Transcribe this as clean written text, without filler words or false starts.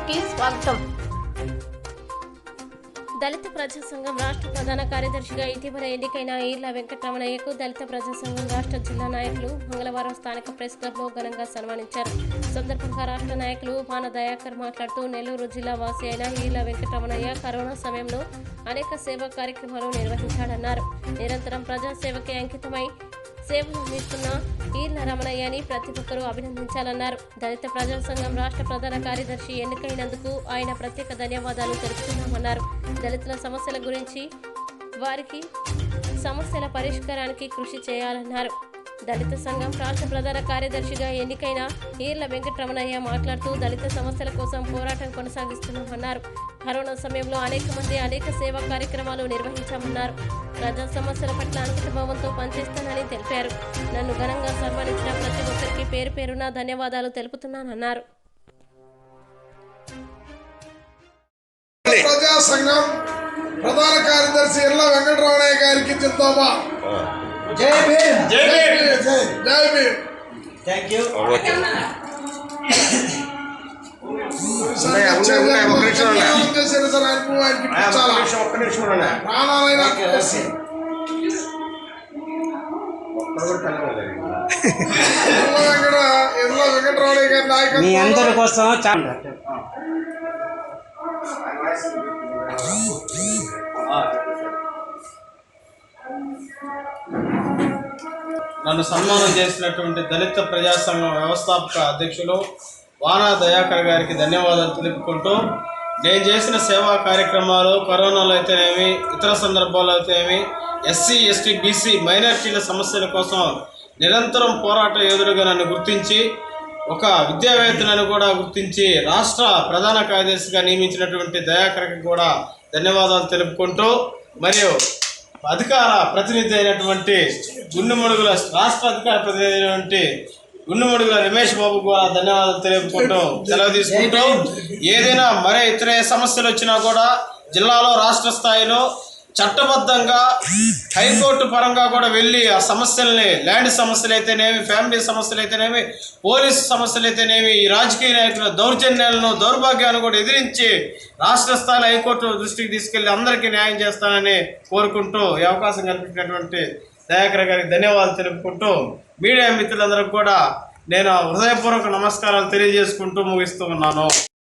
కి స్వాగతం. దళిత ప్రజా సంఘం రాష్ట్ర ప్రధాన కార్యదర్శిగా ఇటీవల ఎన్నికైన ఈర్ల వెంకటరమణయ్యకు దళిత ప్రజా సంఘం రాష్ట్ర జిల్లా నాయకులు మంగళవారం స్థానిక ప్రెస్ క్లబ్లో ఘనంగా సన్మానించారు. సందర్భంగా రాష్ట్ర నాయకులు వాన దయాకర్ మాట్లాడుతూ నెల్లూరు జిల్లా వాసి అయిన ఈర్ల వెంకటరమణయ్య కరోనా సమయంలో అనేక సేవా కార్యక్రమాలు నిర్వహించాడన్నారు. నిరంతరం ప్రజాసేవకే అంకితమై సేవలు అందిస్తున్న ఈర్ల రమణయ్యని ప్రతి ఒక్కరూ అభినందించాలన్నారు. దళిత ప్రజా సంఘం రాష్ట్ర ప్రధాన కార్యదర్శి ఎన్నికైనందుకు ఆయన ప్రత్యేక ధన్యవాదాలు తెలుపుతున్నామన్నారు. దళితుల సమస్యల గురించి వారికి సమస్యల పరిష్కారానికి కృషి చేయాలన్నారు. దళిత సంఘం రాష్ట్ర ప్రధాన కార్యదర్శిగా ఎన్నికైన ఈర్ల వెంకటరమణయ్య మాట్లాడుతూ దళిత సమస్యల కోసం పోరాటం కొనసాగిస్తున్నామన్నారు. కరోనా సమయంలో అనేక మంది అనేక సేవా కార్యక్రమాలు నిర్వహించామన్నారు. ప్రజా సమస్యల పట్ల అంకితభావంతో పనిచేస్తానని తెలిపారు. నన్ను ఘనంగా సన్మానించిన ప్రతి ఒక్కరికి పేరు పేరున ధన్యవాదాలు తెలుపుతున్నానన్నారు. ప్రజా సంఘం ప్రధాన కార్యదర్శి ఈర్ల వెంకటరమణయ్య గారికి జిందాబా. జై భీమ్. జై భీమ్. జై భీమ్. Thank you. మీ అందరి కోసం నన్ను సన్మానం చేసినటువంటి దళిత ప్రజా సంఘం వ్యవస్థాపక అధ్యక్షులు వానా దయాకర్ గారికి ధన్యవాదాలు తెలుపుకుంటూ, నేను చేసిన సేవా కార్యక్రమాలు కరోనాలో అయితేనేమి ఇతర సందర్భాల్లో అయితేనేమి ఎస్సీ ఎస్టీ బీసీ మైనారిటీల సమస్యల కోసం నిరంతరం పోరాట యోధుడిగా నన్ను గుర్తించి ఒక విద్యావేత్తలను కూడా గుర్తించి రాష్ట్ర ప్రధాన కార్యదర్శిగా నియమించినటువంటి దయాకర్కి కూడా ధన్యవాదాలు తెలుపుకుంటూ, మరియు అధికార ప్రతినిధి అయినటువంటి గుండుమడుగుల రాష్ట్ర అధికార ప్రతినిధి అయినటువంటి గుండుమడుగుల రమేష్ బాబు కూడా ధన్యవాదాలు తెలుపుకుంటూ సెలవు తీసుకుంటూ, ఏదైనా మరే ఇతర సమస్యలు వచ్చినా కూడా జిల్లాలో రాష్ట్ర స్థాయిలో చట్టబద్ధంగా హైకోర్టు పరంగా కూడా వెళ్ళి ఆ సమస్యల్ని, ల్యాండ్ సమస్యలు అయితేనేమి, ఫ్యామిలీ సమస్యలు అయితేనేమి, పోలీసు సమస్యలు అయితేనేమి, ఈ రాజకీయ నాయకుల దౌర్జన్యాలను, దౌర్భాగ్యాలను కూడా ఎదిరించి రాష్ట్ర స్థాయిలో హైకోర్టు దృష్టికి తీసుకెళ్లి అందరికీ న్యాయం చేస్తానని కోరుకుంటూ ఈ అవకాశం కల్పించినటువంటి దయాకర్ గారికి ధన్యవాదాలు తెలుపుకుంటూ, మీడియా మిత్రులందరికీ కూడా నేను హృదయపూర్వక నమస్కారాలు తెలియజేసుకుంటూ ముగిస్తూ ఉన్నాను.